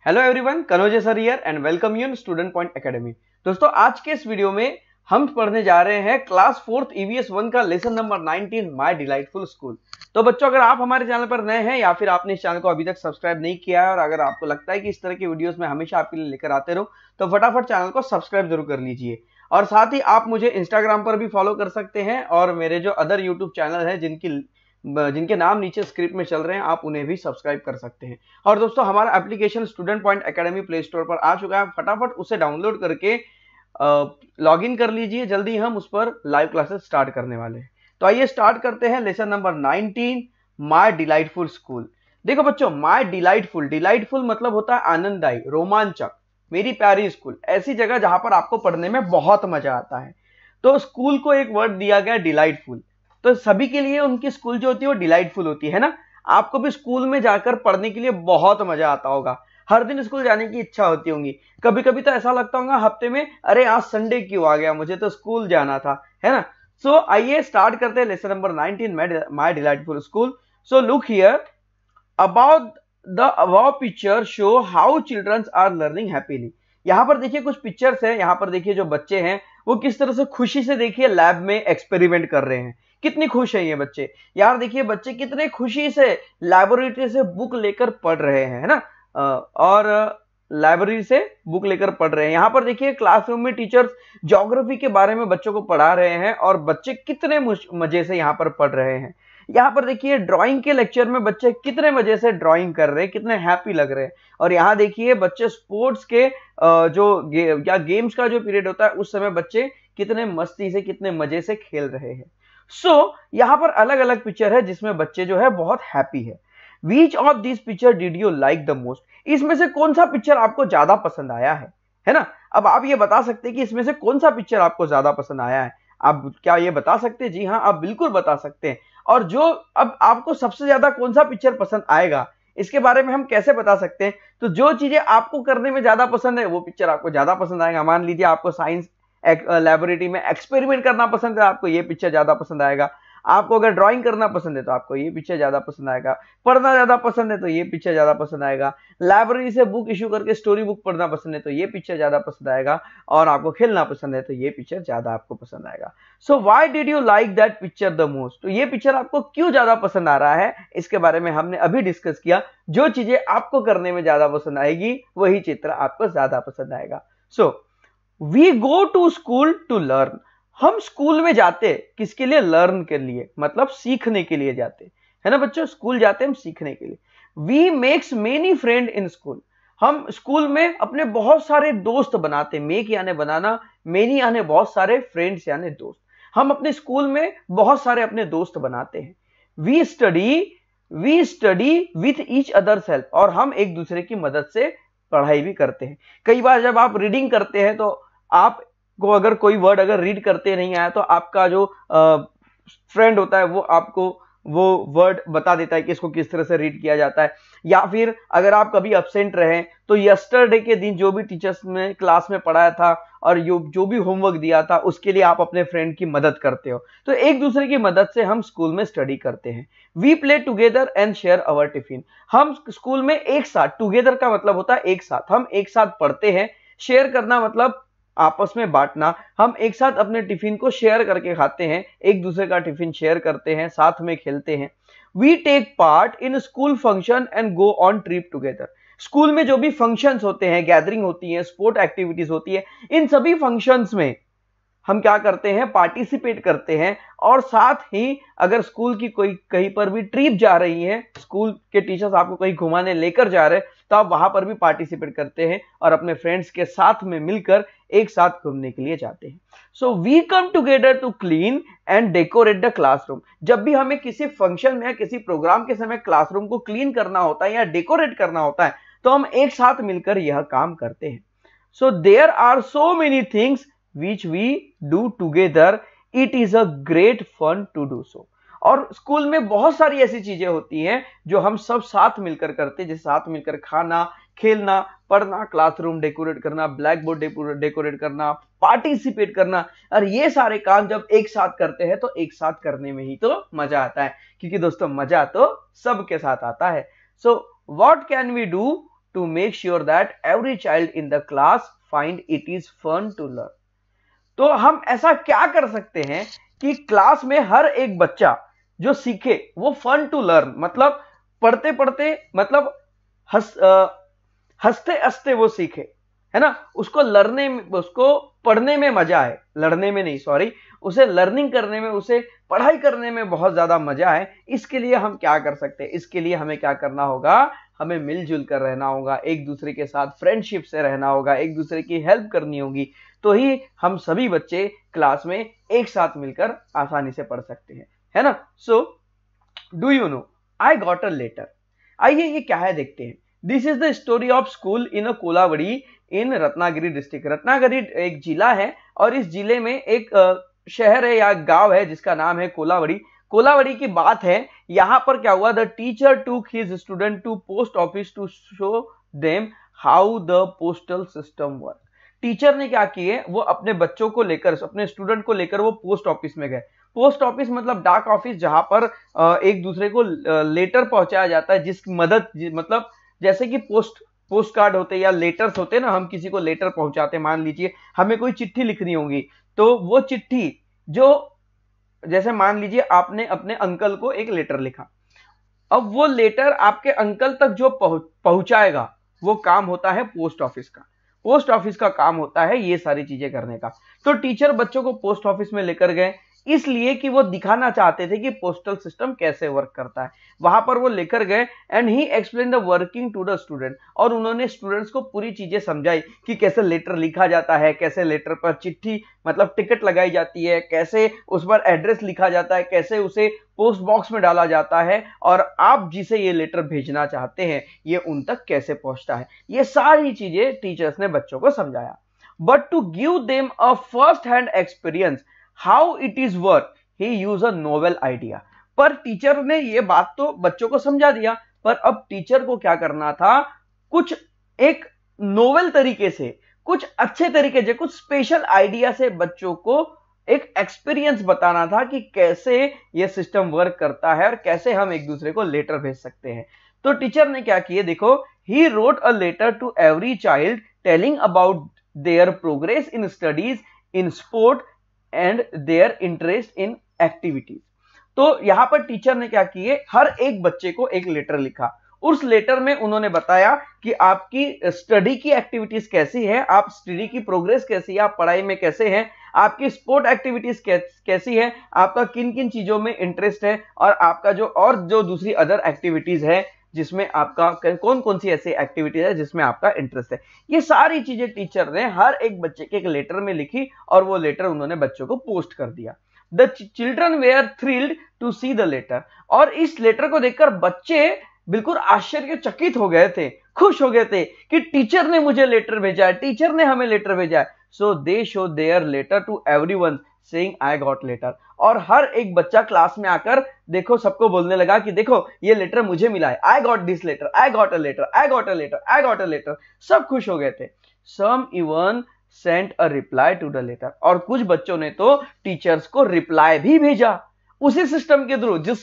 Hello everyone, Kanoje sir here and welcome you in student point academy. दोस्तों, आज के इस वीडियो में हम पढ़ने जा रहे हैं क्लास 4th EVS 1 का lesson number 19 my delightful school. तो बच्चों, अगर आप हमारे चैनल पर नए हैं या फिर आपने इस चैनल को अभी तक सब्सक्राइब नहीं किया है और अगर आपको लगता है कि इस तरह की वीडियोस में हमेशा आपके लिए लेकर आते रहो, तो फटाफट चैनल को सब्सक्राइब जरूर कर लीजिए। और साथ ही आप मुझे इंस्टाग्राम पर भी फॉलो कर सकते हैं और मेरे जो अदर यूट्यूब चैनल है जिनके नाम नीचे स्क्रिप्ट में चल रहे हैं, आप उन्हें भी सब्सक्राइब कर सकते हैं। और दोस्तों, हमारा application student point academy play store पर आ चुका है। फटाफट उसे डाउनलोड करके लॉग इन कर लीजिए। जल्दी हम उस पर लाइव क्लासेस स्टार्ट करने वाले हैं। तो आइए स्टार्ट करते हैं lesson number 19 my delightful school. देखो बच्चों, माय डिलाइटफुल मतलब होता है आनंददायी, रोमांचक, मेरी प्यारी स्कूल, ऐसी जगह जहां पर आपको पढ़ने में बहुत मजा आता है। तो स्कूल को एक वर्ड दिया गया डिलाइटफुल। तो सभी के लिए उनकी स्कूल जो होती है वो डिलाइटफुल होती है ना। आपको भी स्कूल में जाकर पढ़ने के लिए बहुत मजा आता होगा। हर दिन स्कूल जाने की इच्छा होती होगी। कभी कभी तो ऐसा लगता होगा हफ्ते में, अरे आज संडे क्यों आ गया, मुझे तो स्कूल जाना था, है ना। सो आइए स्टार्ट करते हैं lesson number 19 my delightful school. So look here, about the above picture show how childrens are learning happily. यहाँ पर देखिए कुछ पिक्चर्स हैं। यहाँ पर देखिए जो बच्चे हैं वो किस तरह से खुशी से देखिए लैब में एक्सपेरिमेंट कर रहे हैं। कितनी खुश है ये बच्चे। यार देखिए बच्चे कितने खुशी से लाइब्रेरी से बुक लेकर पढ़ रहे हैं, है ना। और लाइब्रेरी से बुक लेकर पढ़ रहे हैं। यहाँ पर देखिए क्लासरूम में टीचर्स ज्योग्राफी के बारे में बच्चों को पढ़ा रहे हैं और बच्चे कितने मजे से यहाँ पर पढ़ रहे हैं। यहाँ पर देखिए ड्राइंग के लेक्चर में बच्चे कितने मजे से ड्राइंग कर रहे हैं, कितने हैप्पी लग रहे हैं। और यहाँ देखिए बच्चे स्पोर्ट्स के या गेम्स का जो पीरियड होता है उस समय बच्चे कितने मस्ती से, कितने मजे से खेल रहे हैं। यहाँ पर अलग अलग पिक्चर है जिसमें बच्चे जो है बहुत हैप्पी है। Which of these picture did you like the most? इसमें से कौन सा पिक्चर आपको ज्यादा पसंद आया है ना। अब आप ये बता सकते हैं कि इसमें से कौन सा पिक्चर आपको ज्यादा पसंद आया है। आप क्या ये बता सकते हैं? जी हाँ, आप बिल्कुल बता सकते हैं। और जो अब आपको सबसे ज्यादा कौन सा पिक्चर पसंद आएगा, इसके बारे में हम कैसे बता सकते हैं? तो जो चीजें आपको करने में ज्यादा पसंद है वो पिक्चर आपको ज्यादा पसंद आएगा। मान लीजिए आपको साइंस लैबोरेटरी में एक्सपेरिमेंट करना पसंद है, आपको ये पिक्चर ज्यादा पसंद आएगा। आपको अगर ड्राइंग करना पसंद है तो आपको ये पिक्चर ज्यादा पसंद आएगा। पढ़ना ज्यादा पसंद है तो ये पिक्चर ज्यादा पसंद आएगा। लाइब्रेरी से बुक इश्यू करके स्टोरी बुक पढ़ना पसंद है तो ये पिक्चर ज्यादा पसंद आएगा। और आपको खेलना पसंद है तो ये पिक्चर ज्यादा आपको पसंद आएगा। So why did you like that picture the most? तो ये पिक्चर आपको क्यों ज्यादा पसंद आ रहा है, इसके बारे में हमने अभी डिस्कस किया। जो चीजें आपको करने में ज्यादा पसंद आएगी वही चित्र आपको ज्यादा पसंद आएगा। So we go to school to learn. हम स्कूल में जाते किसके लिए? लर्न के लिए, मतलब सीखने के लिए जाते, है ना बच्चों। स्कूल जाते हम सीखने के लिए। We makes many friend in school. हम स्कूल में अपने बहुत सारे दोस्त बनाते। मेक यानी बनाना, मेनी यानी बहुत सारे, फ्रेंड्स यानी दोस्त। हम अपने स्कूल में बहुत सारे अपने दोस्त बनाते हैं। We study with each others help. और हम एक दूसरे की मदद से पढ़ाई भी करते हैं। कई बार जब आप रीडिंग करते हैं तो आपको अगर कोई वर्ड अगर रीड करते नहीं आया तो आपका जो फ्रेंड होता है वो आपको वो वर्ड बता देता है कि इसको किस तरह से रीड किया जाता है। या फिर अगर आप कभी एब्सेंट रहे तो यस्टरडे के दिन जो भी टीचर्स ने क्लास में पढ़ाया था और जो भी होमवर्क दिया था उसके लिए आप अपने फ्रेंड की मदद करते हो। तो एक दूसरे की मदद से हम स्कूल में स्टडी करते हैं। We play together and share our tiffin. हम स्कूल में एक साथ, टुगेदर का मतलब होता है एक साथ, हम एक साथ पढ़ते हैं। शेयर करना मतलब आपस में बांटना। हम एक साथ अपने टिफिन को शेयर करके खाते हैं, एक दूसरे का टिफिन शेयर करते हैं, साथ में खेलते हैं। We take part in school function and go on trip together. School में जो भी फंक्शंस होते हैं, गैदरिंग होती है, स्पोर्ट एक्टिविटीज होती है, इन सभी फंक्शंस में हम क्या करते हैं? पार्टिसिपेट करते हैं। और साथ ही अगर स्कूल की कोई कहीं पर भी ट्रिप जा रही है, स्कूल के टीचर्स आपको कहीं घुमाने लेकर जा रहे हैं, तो आप वहां पर भी पार्टिसिपेट करते हैं और अपने फ्रेंड्स के साथ में मिलकर एक साथ घूमने के लिए जाते हैं। So we come together to clean and decorate the classroom. जब भी हमें किसी फंक्शन में या किसी प्रोग्राम के समय क्लासरूम को क्लीन करना होता है या डेकोरेट करना होता है तो हम एक साथ मिलकर यह काम करते हैं। So there are so many things which we do together, it is a great fun to do so। और स्कूल में बहुत सारी ऐसी चीजें होती हैं जो हम सब साथ मिलकर करते हैं, जैसे साथ मिलकर खाना, खेलना, पढ़ना, क्लासरूम डेकोरेट करना, ब्लैक बोर्ड डेकोरेट करना, पार्टिसिपेट करना। और ये सारे काम जब एक साथ करते हैं तो एक साथ करने में ही तो मजा आता है, क्योंकि दोस्तों मजा तो सबके साथ आता है। So what can we do to make sure that every child in the class find it is fun to learn। तो हम ऐसा क्या कर सकते हैं कि क्लास में हर एक बच्चा जो सीखे वो फन टू लर्न, मतलब पढ़ते पढ़ते, मतलब हंसते हंसते वो सीखे, है ना, उसको लर्ने में, उसको पढ़ने में मजा आए, लड़ने में नहीं, सॉरी, उसे लर्निंग करने में, उसे पढ़ाई करने में बहुत ज्यादा मजा आए। इसके लिए हम क्या कर सकते हैं? इसके लिए हमें क्या करना होगा? हमें मिलजुल कर रहना होगा, एक दूसरे के साथ फ्रेंडशिप से रहना होगा, एक दूसरे की हेल्प करनी होगी, तो ही हम सभी बच्चे क्लास में एक साथ मिलकर आसानी से पढ़ सकते हैं, है ना। So do you know I got a letter. आइए ये क्या है देखते हैं। This is the story of school in a Kolawadi in Ratnagiri district. Ratnagiri एक जिला है और इस जिले में एक शहर है या गांव है जिसका नाम है कोलावड़ी। कोलावड़ी की बात है। यहां पर क्या हुआ? The teacher took his student to post office to show them how the postal system work. Teacher ने क्या किए? वो अपने बच्चों को लेकर, अपने स्टूडेंट को लेकर वो पोस्ट ऑफिस में गए। पोस्ट ऑफिस मतलब डाक ऑफिस, जहां पर एक दूसरे को लेटर पहुंचाया जाता है, जिसकी मदद, मतलब जैसे कि पोस्ट कार्ड होते हैं या लेटर्स होते हैं ना, हम किसी को लेटर पहुंचाते हैं। मान लीजिए हमें कोई चिट्ठी लिखनी होगी, तो वो चिट्ठी जो, जैसे मान लीजिए आपने अपने अंकल को एक लेटर लिखा, अब वो लेटर आपके अंकल तक जो पहुंचाएगा वो काम होता है पोस्ट ऑफिस का। पोस्ट ऑफिस का काम होता है ये सारी चीजें करने का। तो टीचर बच्चों को पोस्ट ऑफिस में लेकर गए इसलिए कि वो दिखाना चाहते थे कि पोस्टल सिस्टम कैसे वर्क करता है। वहां पर वो लेकर गए and he explain the working to the student, और उन्होंने स्टूडेंट्स को पूरी चीजें समझाई कि कैसे लेटर लिखा जाता है, कैसे लेटर पर चिट्ठी मतलब टिकट लगाई जाती है, कैसे उस पर एड्रेस लिखा जाता है, कैसे उसे पोस्ट बॉक्स में डाला जाता है, और आप जिसे ये लेटर भेजना चाहते हैं ये उन तक कैसे पहुंचता है। ये सारी चीजें टीचर्स ने बच्चों को समझाया। But to give them a first hand experience how it is work he use a novel idea. पर टीचर ने ये बात तो बच्चों को समझा दिया, पर अब टीचर को क्या करना था? कुछ एक नोवेल तरीके से, कुछ अच्छे तरीके से, कुछ स्पेशल आइडिया से बच्चों को एक एक्सपीरियंस बताना था कि कैसे ये सिस्टम वर्क करता है और कैसे हम एक दूसरे को लेटर भेज सकते हैं। तो टीचर ने क्या किए देखो, he wrote a letter to every child telling about their progress in studies, in sport and their interest in activities. तो यहां पर टीचर ने क्या किए, हर एक बच्चे को एक लेटर लिखा। उस लेटर में उन्होंने बताया कि आपकी स्टडी की एक्टिविटीज कैसी है, आप स्टडी की प्रोग्रेस कैसी है, आप पढ़ाई में कैसे हैं, आपकी स्पोर्ट एक्टिविटीज कैसी है, आपका किन किन चीजों में इंटरेस्ट है, और आपका जो दूसरी अदर एक्टिविटीज है जिसमें आपका कौन कौन सी ऐसी एक्टिविटीज है जिसमें आपका इंटरेस्ट है। ये सारी चीजें टीचर ने हर एक बच्चे के एक लेटर में लिखी और वो लेटर उन्होंने बच्चों को पोस्ट कर दिया। The children were thrilled to see the letter, और इस लेटर को देखकर बच्चे बिल्कुल आश्चर्यचकित हो गए थे, खुश हो गए थे कि टीचर ने मुझे लेटर भेजा है, टीचर ने हमें लेटर भेजा है। So they show their letter to everyone saying I got letter, और हर एक बच्चा क्लास में आकर देखो सबको बोलने लगा कि देखो ये लेटर मुझे मिला है, I got this letter, I got a letter, I got a letter, I got a letter. सब खुश हो गए थे। Some even sent a reply to the letter, और कुछ बच्चों ने तो टीचर्स को रिप्लाई भी भेजा उसी सिस्टम के थ्रू, जिस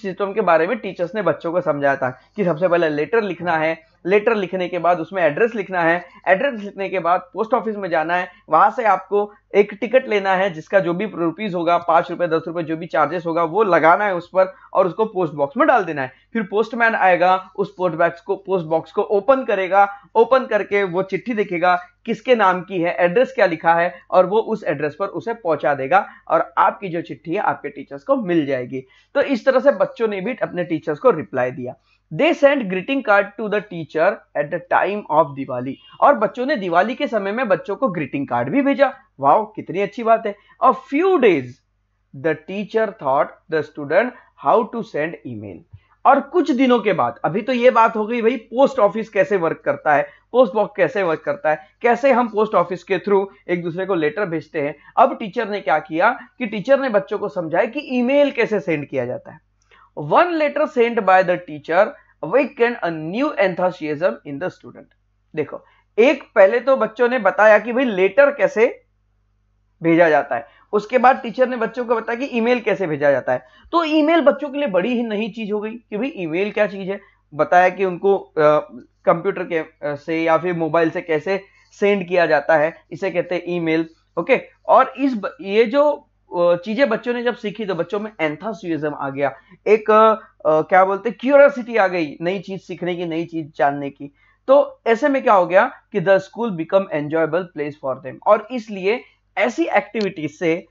सिस्टम के बारे में टीचर्स ने बच्चों को समझाया था कि सबसे पहले लेटर लिखना है, लेटर लिखने के बाद उसमें एड्रेस लिखना है, एड्रेस लिखने के बाद पोस्ट ऑफिस में जाना है, वहां से आपको एक टिकट लेना है जिसका जो भी रुपीज होगा, 5 रुपए 10 रुपए जो भी चार्जेस होगा वो लगाना है उस पर, और उसको पोस्ट बॉक्स में डाल देना है। फिर पोस्टमैन आएगा, उस पोस्ट बॉक्स को ओपन करेगा, ओपन करके वो चिट्ठी देखेगा किसके नाम की है, एड्रेस क्या लिखा है, और वो उस एड्रेस पर उसे पहुंचा देगा और आपकी जो चिट्ठी है आपके टीचर्स को मिल जाएगी। तो इस तरह से बच्चों ने भी अपने टीचर्स को रिप्लाई दिया। They send greeting card to the teacher at the time of Diwali, और बच्चों ने दिवाली के समय में बच्चों को ग्रीटिंग कार्ड भी भेजा। वाओ, कितनी अच्छी बात है। A few days the teacher thought the student how to send email, और कुछ दिनों के बाद, अभी तो ये बात हो गई भाई पोस्ट ऑफिस कैसे वर्क करता है, पोस्ट बॉक्स कैसे वर्क करता है, कैसे हम पोस्ट ऑफिस के थ्रू एक दूसरे को लेटर भेजते हैं। अब टीचर ने क्या किया कि टीचर ने बच्चों को समझाया कि ईमेल कैसे सेंड किया जाता है। One letter sent by the teacher awakened a new enthusiasm in the student। देखो, एक पहले तो बच्चों ने बताया कि भाई लेटर कैसे भेजा जाता है, उसके बाद टीचर ने बच्चों को बताया कि ईमेल कैसे भेजा जाता है। तो ईमेल बच्चों के लिए बड़ी ही नई चीज हो गई कि भाई ईमेल क्या चीज है। बताया कि उनको कंप्यूटर के से या फिर मोबाइल से कैसे सेंड किया जाता है, इसे कहते हैं ईमेल। ओके, और ये जो चीजें बच्चों ने जब सीखी तो बच्चों में एंथुसियाज्म आ गया, एक क्या बोलते हैं, क्यूरियोसिटी आ गई नई चीज सीखने की, नई चीज जानने की। तो ऐसे में क्या हो गया कि the school become enjoyable place for them, और इसलिए ऐसी एक्टिविटीज से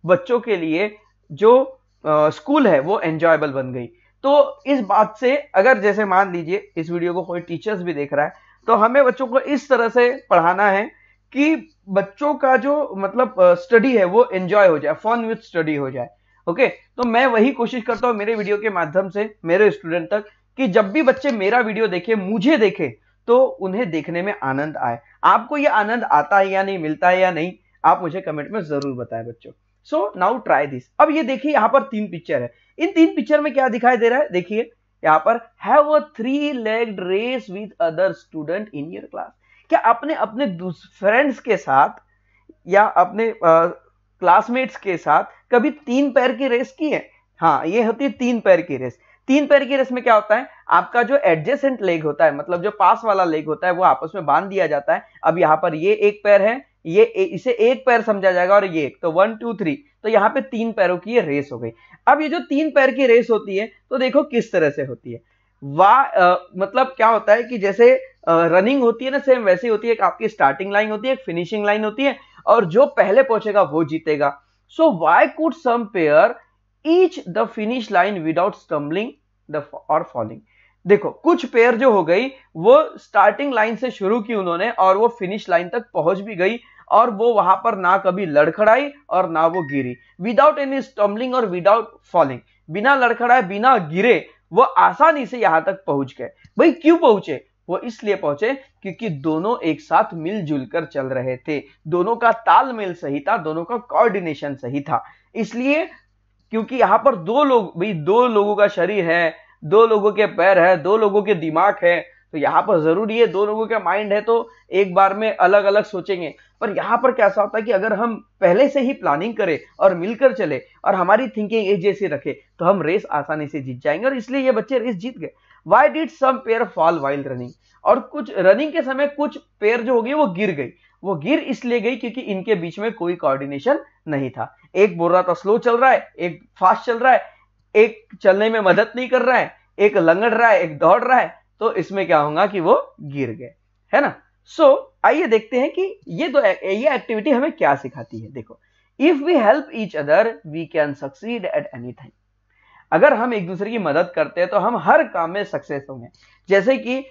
बच्चों के लिए जो स्कूल है वो एंजॉयबल बन गई। तो इस बात से अगर जैसे मान लीजिए इस वीडियो को कोई टीचर्स भी देख रहा है, तो हमें बच्चों को इस तरह से पढ़ाना है कि बच्चों का जो मतलब स्टडी है वो एंजॉय हो जाए, फन विद स्टडी हो जाए। ओके, तो मैं वही कोशिश करता हूं मेरे वीडियो के माध्यम से मेरे स्टूडेंट तक, कि जब भी बच्चे मेरा वीडियो देखे, मुझे देखे, तो उन्हें देखने में आनंद आए। आपको ये आनंद आता है या नहीं, मिलता है या नहीं, आप मुझे कमेंट में जरूर बताएं बच्चों। So now try this. अब ये देखिए यहाँ पर 3 पिक्चर है, इन 3 पिक्चर में क्या दिखाई दे रहा है, देखिए यहाँ पर have a 3-legged race with other student in your class. क्या आपने अपने फ्रेंड्स के साथ या अपने क्लासमेट्स के साथ कभी 3 पैर की रेस की है? हाँ, ये होती है 3 पैर की रेस। 3 पैर की रेस में क्या होता है, आपका जो एडजेसेंट लेग होता है, मतलब जो पास वाला लेग होता है, वो आपस में बांध दिया जाता है। अब यहाँ पर ये एक पैर है, ये इसे एक पैर समझा जाएगा, और ये एक, तो 1 2 3, तो यहाँ पे 3 पैरों की ये रेस हो गई। अब ये जो 3 पैर की रेस होती है, तो देखो किस तरह से होती है। मतलब क्या होता है कि जैसे रनिंग होती है ना, सेम वैसी होती है। एक आपकी स्टार्टिंग लाइन होती है, एक फिनिशिंग लाइन होती है, और जो पहले पहुंचेगा वो जीतेगा। So why could some pair each the finish line without stumbling the और फॉलिंग। देखो कुछ पेयर जो हो गई वो स्टार्टिंग लाइन से शुरू की उन्होंने, और वो फिनिश लाइन तक पहुंच भी गई, और वो वहां पर ना कभी लड़खड़ाई और ना वो गिरी, विदाउट एनी स्टम्बलिंग और विदाउट फॉलिंग, बिना लड़खड़ाए बिना गिरे वो आसानी से यहां तक पहुंच गए। भाई क्यों पहुंचे? वो इसलिए पहुंचे क्योंकि दोनों एक साथ मिलजुल कर चल रहे थे, दोनों का तालमेल सही था, दोनों का कोऑर्डिनेशन सही था। इसलिए क्योंकि यहां पर 2 लोग, भाई 2 लोगों का शरीर है, 2 लोगों के पैर है, 2 लोगों के दिमाग है, तो यहां पर जरूरी है 2 लोगों का माइंड है, तो एक बार में अलग अलग सोचेंगे। पर यहां पर कैसा होता है कि अगर हम पहले से ही प्लानिंग करें और मिलकर चले और हमारी थिंकिंग एक जैसी रखे, तो हम रेस आसानी से जीत जाएंगे, और इसलिए ये बच्चे रेस जीत गए। Why did some pair fall while running? और कुछ रनिंग के समय कुछ पेयर जो होगी वो गिर गई। वो गिर इसलिए गई क्योंकि इनके बीच में कोई कोऑर्डिनेशन नहीं था। एक बोल रहा था स्लो चल रहा है, एक फास्ट चल रहा है, एक चलने में मदद नहीं कर रहा है, एक लंगड़ रहा है, एक दौड़ रहा है, तो इसमें क्या होगा कि वो गिर गए, है ना। आइए देखते हैं कि ये एक्टिविटी हमें क्या सिखाती है। देखो, if we help each other we can succeed at anything. अगर हम एक दूसरे की मदद करते हैं तो हम हर काम में सक्सेस होंगे। जैसे कि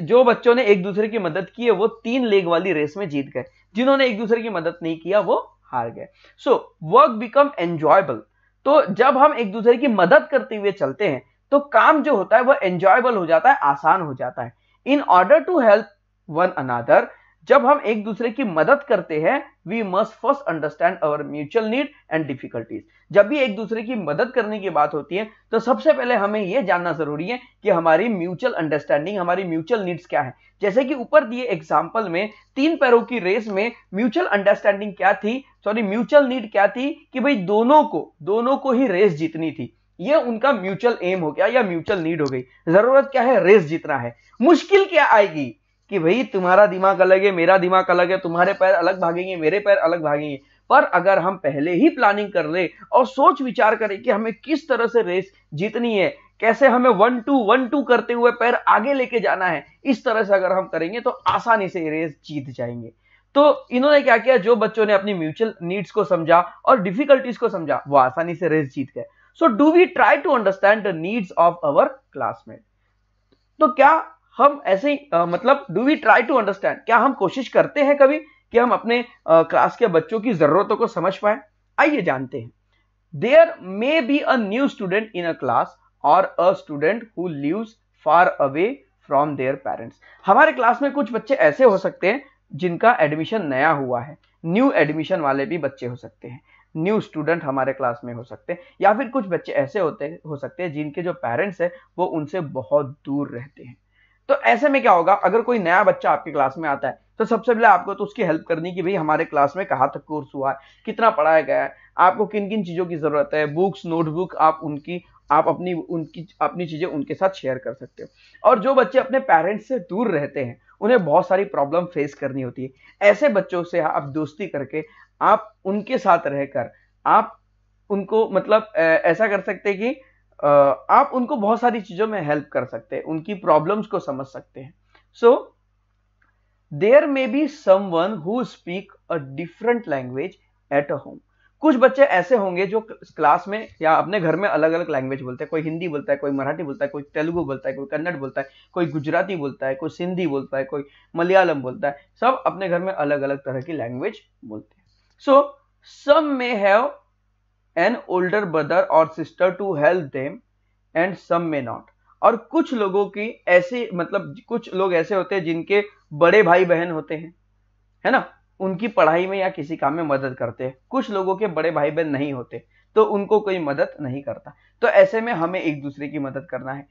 जो बच्चों ने एक दूसरे की मदद की है वो 3 लेग वाली रेस में जीत गए, जिन्होंने एक दूसरे की मदद नहीं किया वो हार गए। So work become enjoyable. तो जब हम एक दूसरे की मदद करते हुए चलते हैं तो काम जो होता है वो एंजॉयबल हो जाता है, आसान हो जाता है। In order to help one another, जब हम एक दूसरे की मदद करते हैं, we must first understand our mutual need and difficulties. जब भी एक दूसरे की मदद करने की बात होती है तो सबसे पहले हमें यह जानना जरूरी है कि हमारी म्यूचुअल अंडरस्टैंडिंग, हमारी म्यूचुअल नीड्स क्या है। जैसे कि ऊपर दिए एग्जांपल में 3 पैरों की रेस में म्यूचुअल अंडरस्टैंडिंग क्या थी, म्यूचुअल नीड क्या थी, कि भाई दोनों को ही रेस जीतनी थी। ये उनका म्यूचुअल एम हो गया या म्यूचुअल नीड हो गई। जरूरत क्या है? रेस जीतना है। मुश्किल क्या आएगी कि भाई तुम्हारा दिमाग अलग है, मेरा दिमाग अलग है, तुम्हारे पैर अलग भागेंगे, मेरे पैर अलग भागेंगे। पर अगर हम पहले ही प्लानिंग कर ले और सोच विचार करें कि हमें किस तरह से रेस जीतनी है, कैसे हमें 1-2 करते हुए पैर आगे लेके जाना है, इस तरह से अगर हम करेंगे तो आसानी से रेस जीत जाएंगे। तो इन्होंने क्या किया, जो बच्चों ने अपनी म्यूचुअल नीड्स को समझा और डिफिकल्टीज को समझा, वो आसानी से रेस जीत गए। So do we try to understand the needs of our classmate. तो क्या हम ऐसे मतलब do we try to understand, क्या हम कोशिश करते हैं कभी कि हम अपने क्लास के बच्चों की जरूरतों को समझ पाए? आइए जानते हैं। There may be a new student in a class और a student who lives far away from their parents. हमारे क्लास में कुछ बच्चे ऐसे हो सकते हैं जिनका एडमिशन नया हुआ है, न्यू एडमिशन वाले भी बच्चे हो सकते हैं, न्यू स्टूडेंट हमारे क्लास में हो सकते हैं, या फिर कुछ बच्चे ऐसे हो सकते हैं जिनके जो पेरेंट्स है वो उनसे बहुत दूर रहते हैं। तो ऐसे में क्या होगा, अगर कोई नया बच्चा आपकी क्लास में आता है तो सबसे पहले आपको तो उसकी हेल्प करनी कि भाई हमारे क्लास में कहाँ तक कोर्स हुआ है, कितना पढ़ाया गया है, आपको किन किन चीजों की जरूरत है, बुक्स, नोटबुक आप उनकी आप अपनी चीजें उनके साथ शेयर कर सकते हो। और जो बच्चे अपने पेरेंट्स से दूर रहते हैं, उन्हें बहुत सारी प्रॉब्लम फेस करनी होती है। ऐसे बच्चों से आप दोस्ती करके, आप उनके साथ रहकर, आप उनको मतलब ऐसा कर सकते हैं कि आप उनको बहुत सारी चीजों में हेल्प कर सकते हैं, उनकी प्रॉब्लम्स को समझ सकते हैं। So there may be someone who speak a different language at a home. कुछ बच्चे ऐसे होंगे जो क्लास में या अपने घर में अलग अलग लैंग्वेज बोलते हैं। कोई हिंदी बोलता है, कोई मराठी बोलता है, कोई तेलुगु बोलता है, कोई कन्नड़ बोलता है, कोई गुजराती बोलता है, कोई सिंधी बोलता है, कोई मलयालम बोलता है। सब अपने घर में अलग अलग तरह की लैंग्वेज बोलते हैं। So some may have an older brother और sister to help them and some may not. और कुछ लोगों की ऐसे मतलब कुछ लोग ऐसे होते हैं जिनके बड़े भाई बहन होते हैं, है ना, उनकी पढ़ाई में या किसी काम में मदद करते हैं। कुछ लोगों के बड़े भाई बहन नहीं होते तो उनको कोई मदद नहीं करता। तो ऐसे में हमें एक दूसरे की मदद करना है।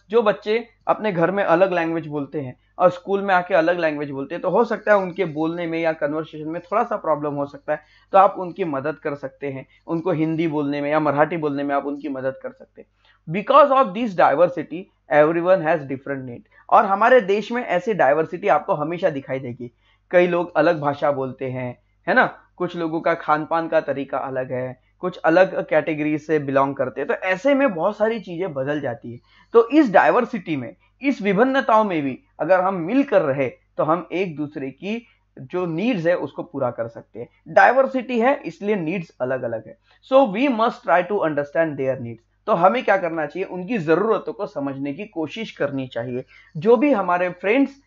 जो बच्चे अपने घर में अलग लैंग्वेज बोलते हैं और स्कूल में आके अलग लैंग्वेज बोलते हैं, तो हो सकता है उनके बोलने में या कन्वर्सेशन में थोड़ा सा प्रॉब्लम हो सकता है, तो आप उनकी मदद कर सकते हैं। उनको हिंदी बोलने में या मराठी बोलने में आप उनकी मदद कर सकते हैं। Because of this diversity everyone has different need. और हमारे देश में ऐसी डाइवर्सिटी आपको हमेशा दिखाई देगी। कई लोग अलग भाषा बोलते हैं, है ना, कुछ लोगों का खान पान का तरीका अलग है, कुछ अलग कैटेगरी से बिलोंग करते हैं। तो ऐसे में बहुत सारी चीजें बदल जाती है। तो इस डाइवर्सिटी में, इस विभिन्नताओं में भी अगर हम मिलकर रहे तो हम एक दूसरे की जो नीड्स है उसको पूरा कर सकते हैं। डाइवर्सिटी है इसलिए नीड्स अलग अलग है। So we must try to understand their needs. तो हमें क्या करना चाहिए, उनकी जरूरतों को समझने की कोशिश करनी चाहिए। जो भी हमारे फ्रेंड्स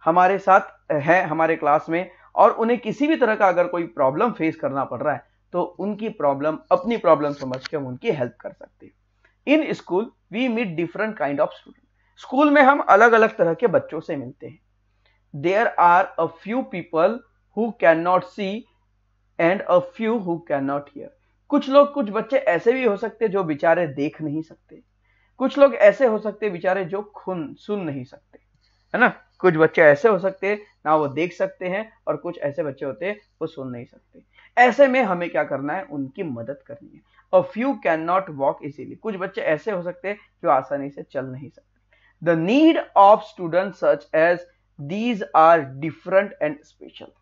हमारे साथ है हमारे क्लास में, और उन्हें किसी भी तरह का अगर कोई प्रॉब्लम फेस करना पड़ रहा है, तो उनकी प्रॉब्लम अपनी प्रॉब्लम समझ के हम उनकी हेल्प कर सकते हैं। In school we meet different kind of student. School में हम अलग अलग तरह के बच्चों से मिलते हैं। There are a few people who can not see and a few who can not hear. कुछ बच्चे ऐसे भी हो सकते जो बेचारे देख नहीं सकते। कुछ लोग ऐसे हो सकते बेचारे जो सुन नहीं सकते, है ना। कुछ बच्चे ऐसे हो सकते हैं ना वो देख सकते हैं, और कुछ ऐसे बच्चे होते हैं वो सुन नहीं सकते। ऐसे में हमें क्या करना है, उनकी मदद करनी है। A few can not walk easily. कुछ बच्चे ऐसे हो सकते हैं जो आसानी से चल नहीं सकते। The need of student such as these are different and special.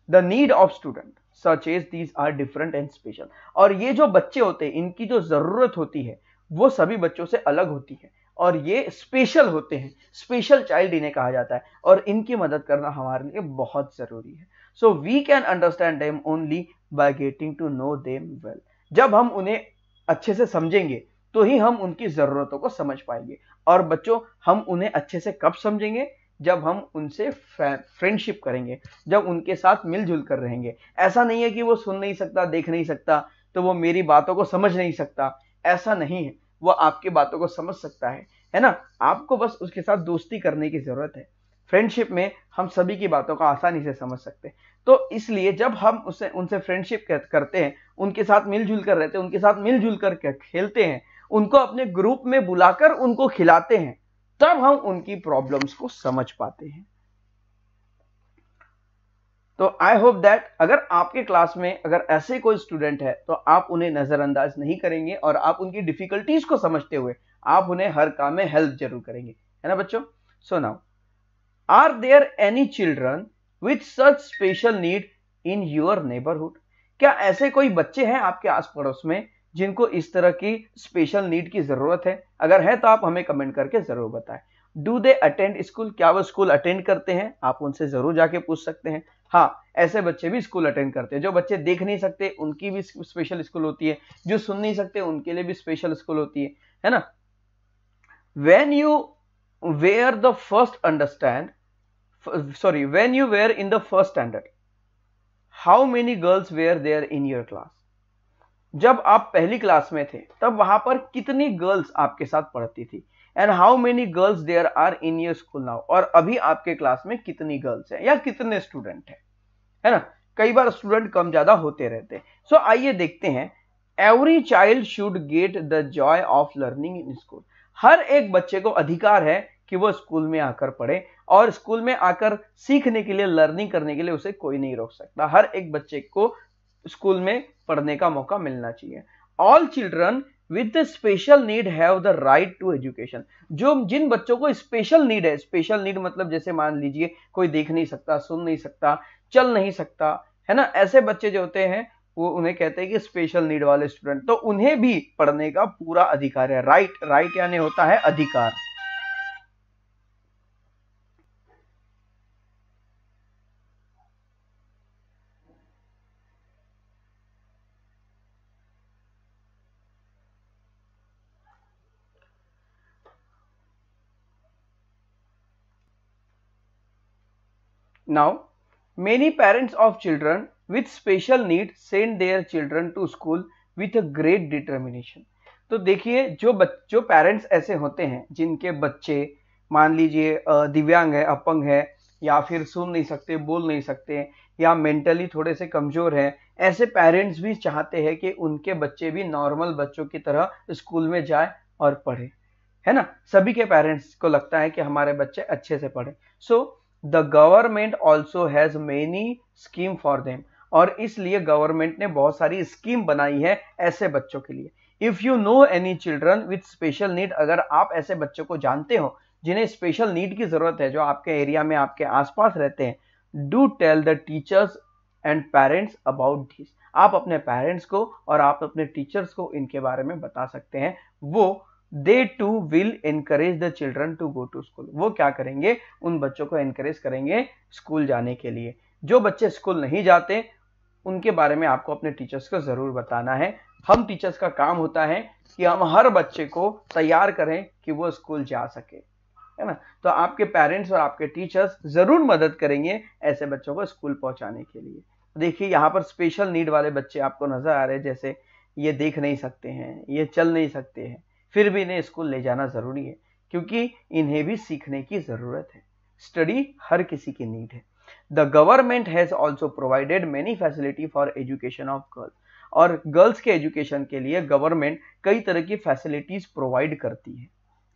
The need of student such as these are different and special. और ये जो बच्चे होते हैं, इनकी जो जरूरत होती है वो सभी बच्चों से अलग होती है, और ये स्पेशल होते हैं। स्पेशल चाइल्ड इन्हें कहा जाता है, और इनकी मदद करना हमारे लिए बहुत जरूरी है। So we can understand them only by getting to know them well. जब हम उन्हें अच्छे से समझेंगे तो ही हम उनकी जरूरतों को समझ पाएंगे। और बच्चों, हम उन्हें अच्छे से कब समझेंगे, जब हम उनसे फ्रेंडशिप करेंगे, जब उनके साथ मिलजुल कर रहेंगे। ऐसा नहीं है कि वो सुन नहीं सकता, देख नहीं सकता, तो वो मेरी बातों को समझ नहीं सकता, ऐसा नहीं है। वो आपकी बातों को समझ सकता है ना। आपको बस उसके साथ दोस्ती करने की जरूरत है। फ्रेंडशिप में हम सभी की बातों को आसानी से समझ सकते हैं। तो इसलिए जब हम उनसे फ्रेंडशिप करते हैं, उनके साथ मिलजुल कर रहते हैं, उनके साथ मिलजुल कर खेलते हैं, उनको अपने ग्रुप में बुलाकर उनको खिलाते हैं, तब हम उनकी प्रॉब्लम्स को समझ पाते हैं। तो आई होप दैट अगर आपके क्लास में अगर ऐसे कोई स्टूडेंट है तो आप उन्हें नजरअंदाज नहीं करेंगे, और आप उनकी डिफिकल्टीज को समझते हुए आप उन्हें हर काम में हेल्प जरूर करेंगे, है ना बच्चों। So now, are there any children with such special need in your neighbourhood. क्या ऐसे कोई बच्चे हैं आपके आस पड़ोस में जिनको इस तरह की स्पेशल नीड की जरूरत है? अगर है तो आप हमें कमेंट करके जरूर बताएं। Do they attend school? क्या वो स्कूल अटेंड करते हैं? आप उनसे जरूर जाके पूछ सकते हैं। हाँ, ऐसे बच्चे भी स्कूल अटेंड करते हैं। जो बच्चे देख नहीं सकते उनकी भी स्पेशल स्कूल होती है, जो सुन नहीं सकते उनके लिए भी स्पेशल स्कूल होती है ना। when you were the first understand when you were in the first standard, how many girls were there in your class? जब आप पहली क्लास में थे तब वहां पर कितनी गर्ल्स आपके साथ पढ़ती थी? And how many girls there are in your school now. और अभी आपके क्लास में कितनी गर्ल्स हैं या कितने स्टूडेंट हैं, है ना। कई बार स्टूडेंट कम ज्यादा होते रहते हैं। सो आइए देखते हैं। Every child should get the joy of learning in school. हर एक बच्चे को अधिकार है कि वो स्कूल में आकर पढ़े, और स्कूल में आकर सीखने के लिए, लर्निंग करने के लिए उसे कोई नहीं रोक सकता। हर एक बच्चे को स्कूल में पढ़ने का मौका मिलना चाहिए। All children with special need have the right to education. जो जिन बच्चों को स्पेशल नीड है, स्पेशल नीड मतलब जैसे मान लीजिए कोई देख नहीं सकता, सुन नहीं सकता, चल नहीं सकता, है ना, ऐसे बच्चे जो होते हैं वो उन्हें कहते हैं कि स्पेशल नीड वाले स्टूडेंट, तो उन्हें भी पढ़ने का पूरा अधिकार है। राइट, राइट यानी होता है अधिकार। Now, many parents of children with special needs send their children to school with a great determination। तो देखिए जो पेरेंट्स ऐसे होते हैं जिनके बच्चे मान लीजिए दिव्यांग है, अपंग है, या फिर सुन नहीं सकते, बोल नहीं सकते, या मेंटली थोड़े से कमजोर हैं, ऐसे पेरेंट्स भी चाहते हैं कि उनके बच्चे भी नॉर्मल बच्चों की तरह स्कूल में जाए और पढ़े, है ना। सभी के पेरेंट्स को लगता है कि हमारे बच्चे अच्छे से पढ़े। So the government also has many scheme for them, और इसलिए गवर्नमेंट ने बहुत सारी स्कीम बनाई है ऐसे बच्चों के लिए। If you know any children with special need, अगर आप ऐसे बच्चों को जानते हो जिन्हें स्पेशल नीड की जरूरत है, जो आपके एरिया में आपके आसपास रहते हैं, do tell the teachers and parents about this. आप अपने पेरेंट्स को और आप अपने टीचर्स को इनके बारे में बता सकते हैं। वो they too will encourage the children to go to school. वो क्या करेंगे, उन बच्चों को एनकरेज करेंगे स्कूल जाने के लिए। जो बच्चे स्कूल नहीं जाते उनके बारे में आपको अपने टीचर्स को जरूर बताना है। हम टीचर्स का काम होता है कि हम हर बच्चे को तैयार करें कि वो स्कूल जा सके, है ना। तो आपके पेरेंट्स और आपके टीचर्स जरूर मदद करेंगे ऐसे बच्चों को स्कूल पहुंचाने के लिए। देखिए यहाँ पर स्पेशल नीड वाले बच्चे आपको नजर आ रहे हैं, जैसे ये देख नहीं सकते हैं, ये चल नहीं सकते हैं, फिर भी इन्हें स्कूल ले जाना जरूरी है क्योंकि इन्हें भी सीखने की जरूरत है। स्टडी हर किसी की नीड है। The government has also provided many facility for education of girls, और गर्ल्स के एजुकेशन के लिए गवर्नमेंट कई तरह की फैसिलिटीज प्रोवाइड करती है।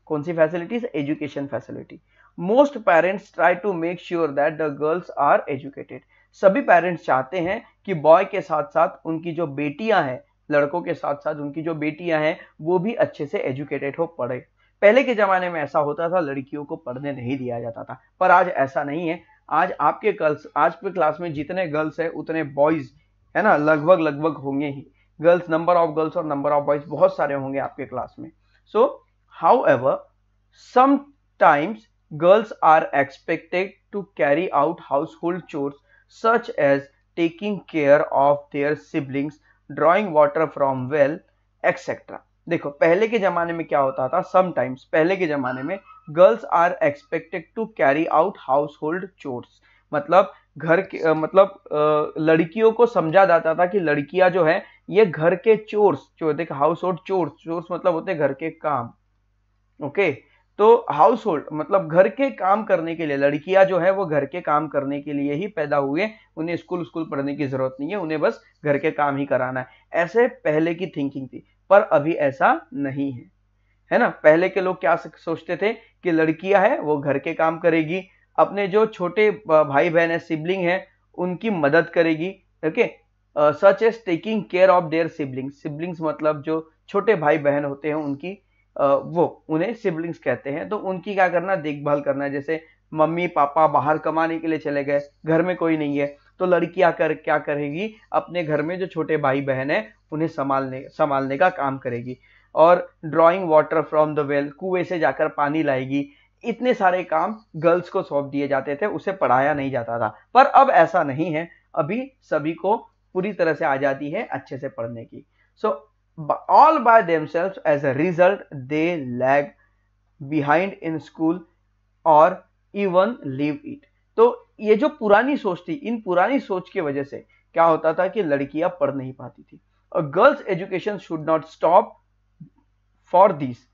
कौन सी facilities? Education facility. Most parents try to make sure that the girls are educated. सभी पेरेंट्स चाहते हैं कि बॉय के साथ साथ उनकी जो बेटियां हैं, लड़कों के साथ साथ उनकी जो बेटियां हैं वो भी अच्छे से एजुकेटेड हो, पढ़े। पहले के जमाने में ऐसा होता था, लड़कियों को पढ़ने नहीं दिया जाता था, पर आज ऐसा नहीं है। आज आपके आज के क्लास में जितने गर्ल्स है उतने बॉयज, है ना, लगभग लगभग होंगे ही। गर्ल्स, नंबर ऑफ गर्ल्स और नंबर ऑफ बॉयज बहुत सारे होंगे आपके क्लास में। सो however, sometimes girls are expected to carry out household chores such as taking care of their siblings, drawing water from well, etc. देखो पहले के जमाने में क्या होता था, समटाइम्स पहले के जमाने में girls are expected to carry out household chores, मतलब घर के लड़कियों को समझा जाता था कि लड़कियां जो है ये घर के चोर्स जो होते, हाउस होल्ड चोर्स, चोर्स मतलब होते घर के काम। ओके, तो हाउस होल्ड मतलब घर के काम करने के लिए, लड़कियां जो है वो घर के काम करने के लिए ही पैदा हुए, उन्हें स्कूल पढ़ने की जरूरत नहीं है, उन्हें बस घर के काम ही कराना है। ऐसे पहले की थिंकिंग थी, पर अभी ऐसा नहीं है ना। पहले के लोग क्या सोचते थे कि लड़कियां है वो घर के काम करेगी, अपने जो छोटे भाई बहन है, सिबलिंग है, उनकी मदद करेगी। Okay, such as taking care of their siblings. Siblings मतलब जो छोटे भाई बहन होते हैं उनकी, वो उन्हें सिबलिंग्स कहते हैं। तो उनकी क्या करना, देखभाल करना है। जैसे मम्मी पापा बाहर कमाने के लिए चले गए, घर में कोई नहीं है, तो लड़कियां क्या करेगी, अपने घर में जो छोटे भाई बहन है उन्हें संभालने का काम करेगी। और drawing water from the well, कुएं से जाकर पानी लाएगी। इतने सारे काम गर्ल्स को सौंप दिए जाते थे, उसे पढ़ाया नहीं जाता था। पर अब ऐसा नहीं है, अभी सभी को पूरी तरह से आजादी है अच्छे से पढ़ने की। सो all by themselves, as a result they lag behind in school or even leave it। तो ये जो पुरानी सोच थी, इन पुरानी सोच की वजह से क्या होता था कि लड़कियां पढ़ नहीं पाती थी। और girls education should not stop for this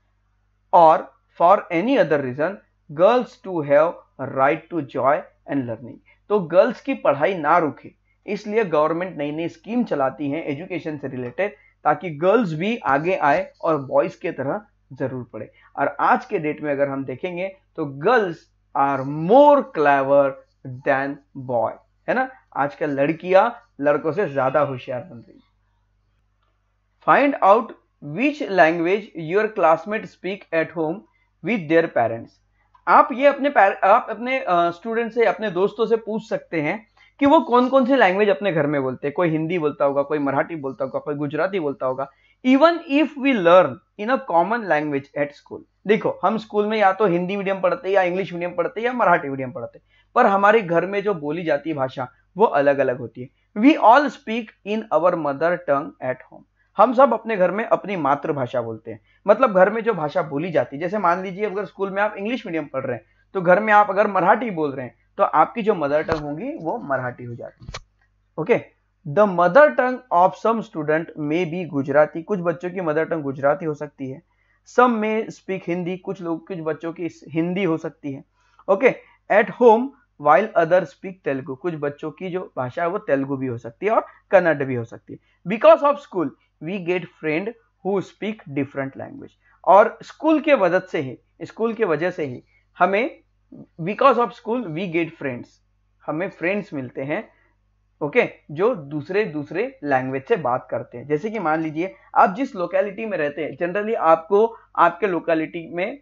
और for any other reason, girls to have right to joy and learning. तो गर्ल्स की पढ़ाई ना रुके, इसलिए गवर्नमेंट नई नई स्कीम चलाती है एजुकेशन से रिलेटेड, ताकि गर्ल्स भी आगे आए और बॉयज के तरह जरूर पढ़े। और आज के डेट में अगर हम देखेंगे तो girls are more clever than boy, है ना। आजकल लड़कियां लड़कों से ज्यादा होशियार बन रही। Find out which language your classmate speak at home with their parents. आप ये अपने स्टूडेंट से, अपने दोस्तों से पूछ सकते हैं कि वो कौन कौन सी लैंग्वेज अपने घर में बोलते हैं। कोई हिंदी बोलता होगा, कोई मराठी बोलता होगा, कोई गुजराती बोलता होगा। Even if we learn in a common language at school, देखो हम स्कूल में या तो हिंदी मीडियम पढ़ते हैं, या इंग्लिश मीडियम पढ़ते हैं, या मराठी मीडियम पढ़ते हैं, पर हमारे घर में जो बोली जाती है भाषा वो अलग अलग होती है। We all speak in our mother tongue at home. हम सब अपने घर में अपनी मातृभाषा बोलते हैं। मतलब घर में जो भाषा बोली जाती है, जैसे मान लीजिए अगर स्कूल में आप इंग्लिश मीडियम पढ़ रहे हैं, तो घर में आप अगर मराठी बोल रहे हैं तो आपकी जो मदर टंग होगी वो मराठी हो जाती है। Okay, the mother tongue of some student may be Gujarati, कुछ बच्चों की मदर टंग गुजराती हो सकती है। सम में स्पीक हिंदी, कुछ बच्चों की हिंदी हो सकती है। Okay, at home while other speak Telugu, कुछ बच्चों की जो भाषा है वो तेलुगु भी हो सकती है और कन्नड़ भी हो सकती है। Because of school we get friend who speak different language, और स्कूल के वजह से ही हमें, because of school we get friends, हमें फ्रेंड्स मिलते हैं। ओके, जो दूसरे लैंग्वेज से बात करते हैं। जैसे कि मान लीजिए आप जिस लोकेलिटी में रहते हैं, जनरली आपको आपके लोकेलिटी में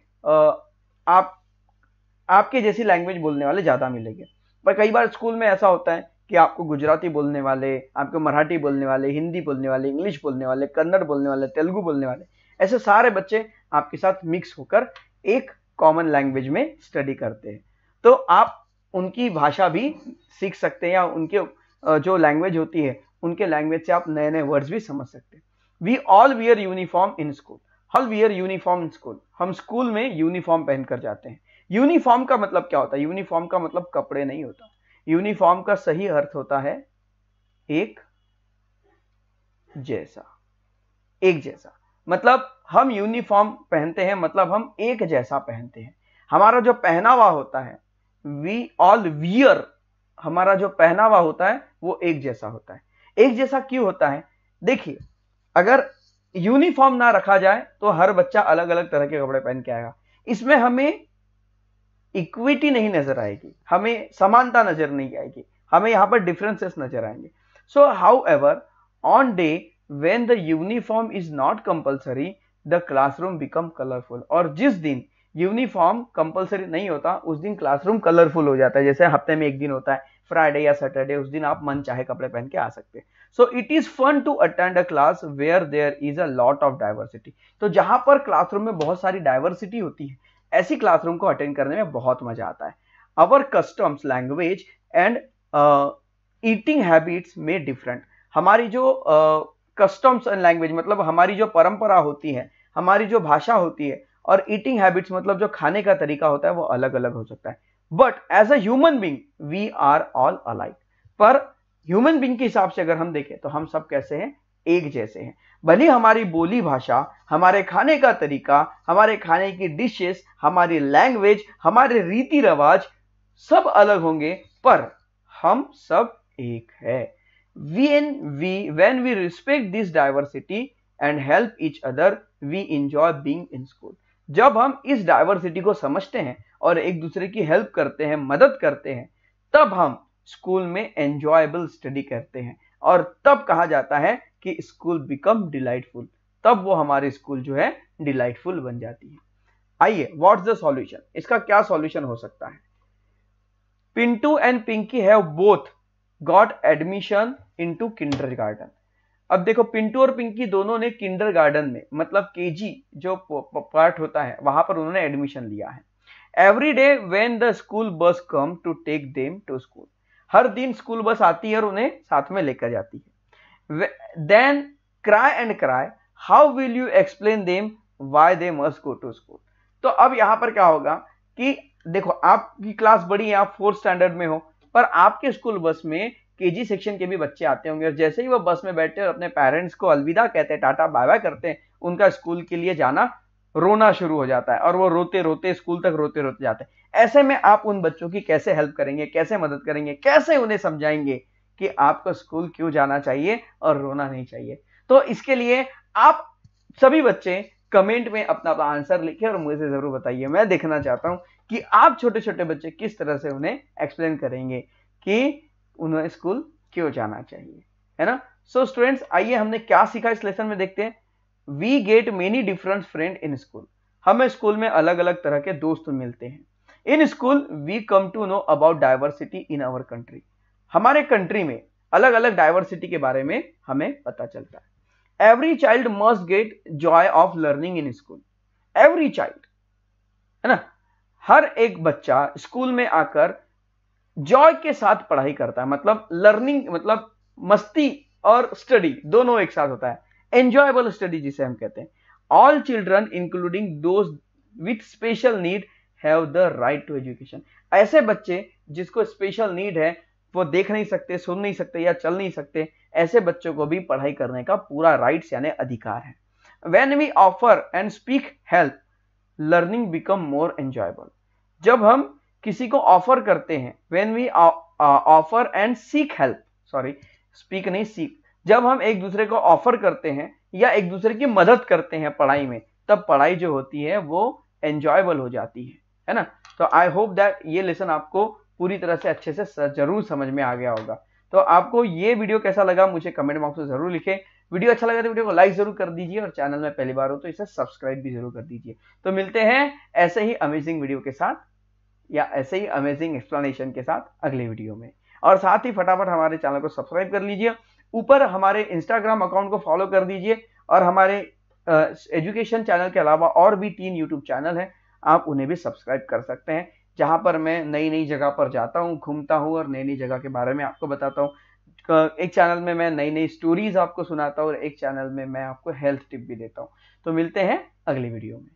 आपके जैसी लैंग्वेज बोलने वाले ज्यादा मिलेंगे। पर कई बार स्कूल में ऐसा होता है कि आपको गुजराती बोलने वाले, आपको मराठी बोलने वाले, हिंदी बोलने वाले, इंग्लिश बोलने वाले, कन्नड़ बोलने वाले, तेलुगु बोलने वाले, ऐसे सारे बच्चे आपके साथ मिक्स होकर एक कॉमन लैंग्वेज में स्टडी करते हैं। तो आप उनकी भाषा भी सीख सकते हैं, या उनके जो लैंग्वेज होती है उनके लैंग्वेज से आप नए नए वर्ड्स भी समझ सकते हैं। We all wear uniform in school, all wear uniform in school, हम स्कूल में यूनिफॉर्म पहनकर जाते हैं। यूनिफॉर्म का मतलब क्या होता है? यूनिफॉर्म का मतलब कपड़े नहीं होता। यूनिफॉर्म का सही अर्थ होता है एक जैसा। एक जैसा मतलब हम यूनिफॉर्म पहनते हैं, मतलब हम एक जैसा पहनते हैं। हमारा जो पहनावा होता है, वी ऑल वियर, हमारा जो पहनावा होता है वो एक जैसा होता है। एक जैसा क्यों होता है? देखिए, अगर यूनिफॉर्म ना रखा जाए तो हर बच्चा अलग अलग तरह के कपड़े पहन के आएगा। इसमें हमें इक्विटी नहीं नजर आएगी, हमें समानता नजर नहीं आएगी, हमें यहां पर डिफरेंसेस नजर आएंगे। सो however, on day when the uniform is not compulsory the classroom become colourful, और जिस दिन यूनिफॉर्म कंपल्सरी नहीं होता उस दिन क्लासरूम कलरफुल हो जाता है। जैसे हफ्ते में एक दिन होता है फ्राइडे या सैटरडे, उस दिन आप मन चाहे कपड़े पहन के आ सकते हैं। So it is fun to attend a class where there is a lot of diversity, तो जहां पर क्लासरूम में बहुत सारी डाइवर्सिटी होती है, ऐसी क्लासरूम को अटेंड करने में बहुत मजा आता है। Our customs, language and eating habits में डिफरेंट, हमारी जो कस्टम्स एंड लैंग्वेज मतलब हमारी जो परंपरा होती है, हमारी जो भाषा होती है, और ईटिंग हैबिट्स मतलब जो खाने का तरीका होता है वो अलग अलग हो सकता है। But as a human being we are all alike, पर ह्यूमन बींग के हिसाब से अगर हम देखें तो हम सब कैसे हैं? एक जैसे हैं। भले हमारी बोली भाषा, हमारे खाने का तरीका, हमारे खाने की डिशेस, हमारी लैंग्वेज, हमारे रीति रिवाज सब अलग होंगे, पर हम सब एक है। When we respect this diversity and help each other, we enjoy being in school. जब हम इस डाइवर्सिटी को समझते हैं और एक दूसरे की हेल्प करते हैं, मदद करते हैं, तब हम स्कूल में एंजॉयबल स्टडी करते हैं, और तब कहा जाता है कि स्कूल बिकम डिलाइटफुल, तब वो हमारी स्कूल जो है डिलाइटफुल बन जाती है। आइए, व्हाट्स द सॉल्यूशन, इसका क्या सॉल्यूशन हो सकता है? Pintu and Pinky have both got admission into kindergarten. अब देखो, पिंटू और पिंकी दोनों ने किंडरगार्टन में, मतलब केजी जो पार्ट होता है, वहां पर उन्होंने एडमिशन लिया है। Every day when the school bus come to take them to school, हर दिन स्कूल बस आती है और उन्हें साथ में लेकर जाती है। Then cry and cry, how will you explain them why they must go to school. तो अब यहां पर क्या होगा कि देखो, आपकी क्लास बड़ी है, आप 4th स्टैंडर्ड में हो, पर आपके स्कूल बस में केजी सेक्शन के भी बच्चे आते होंगे, और जैसे ही वो बस में बैठते हैं और अपने पेरेंट्स को अलविदा कहते हैं, टाटा बाय बाय करते हैं, उनका स्कूल के लिए जाना रोना शुरू हो जाता है, और वो रोते रोते स्कूल तक रोते रोते जाते हैं। ऐसे में आप उन बच्चों की कैसे हेल्प करेंगे, कैसे मदद करेंगे, कैसे उन्हें समझाएंगे कि आपको स्कूल क्यों जाना चाहिए और रोना नहीं चाहिए? तो इसके लिए आप सभी बच्चे कमेंट में अपना आंसर लिखें और मुझे जरूर बताइए। मैं देखना चाहता हूं कि आप छोटे छोटे बच्चे किस तरह से उन्हें एक्सप्लेन करेंगे कि उन्हें स्कूल क्यों जाना चाहिए, है ना। सो स्टूडेंट्स, आइए हमने क्या सीखा इस लेसन में देखते हैं। We get many different friend in school. हमें स्कूल में अलग अलग तरह के दोस्त मिलते हैं। In school we come to know about diversity in our country. हमारे कंट्री में अलग अलग डाइवर्सिटी के बारे में हमें पता चलता है। Every child must get Joy of learning in school. Every child, है ना, हर एक बच्चा स्कूल में आकर जॉय के साथ पढ़ाई करता है। मतलब लर्निंग मतलब मस्ती और स्टडी दोनों एक साथ होता है। एंजॉयबल स्टडी जिसे हम कहते हैं। All children including those with special need have the right to education. ऐसे बच्चे जिसको स्पेशल नीड है, वो देख नहीं सकते, सुन नहीं सकते या चल नहीं सकते, ऐसे बच्चों को भी पढ़ाई करने का पूरा राइट्स यानी अधिकार है। When we offer and speak help, learning become more enjoyable. जब हम किसी को ऑफर करते हैं, when we offer and seek help, sorry speak नहीं सीक, जब हम एक दूसरे को ऑफर करते हैं या एक दूसरे की मदद करते हैं पढ़ाई में, तब पढ़ाई जो होती है वो एंजॉयबल हो जाती है ना। तो आई होप दैट ये लेसन आपको पूरी तरह से अच्छे से जरूर समझ में आ गया होगा। तो आपको ये वीडियो कैसा लगा मुझे कमेंट बॉक्स में जरूर लिखें। वीडियो अच्छा लगा तो वीडियो को लाइक जरूर कर दीजिए और चैनल में पहली बार हो तो इसे सब्सक्राइब भी जरूर कर दीजिए। तो मिलते हैं ऐसे ही अमेजिंग वीडियो के साथ या ऐसे ही अमेजिंग एक्सप्लेनेशन के साथ अगले वीडियो में। और साथ ही फटाफट हमारे चैनल को सब्सक्राइब कर लीजिए, ऊपर हमारे इंस्टाग्राम अकाउंट को फॉलो कर दीजिए और हमारे एजुकेशन चैनल के अलावा और भी 3 यूट्यूब चैनल हैं, आप उन्हें भी सब्सक्राइब कर सकते हैं, जहां पर मैं नई नई जगह पर जाता हूं, घूमता हूं और नई नई जगह के बारे में आपको बताता हूं। एक चैनल में मैं नई नई स्टोरीज आपको सुनाता हूं और एक चैनल में मैं आपको हेल्थ टिप भी देता हूं। तो मिलते हैं अगली वीडियो में।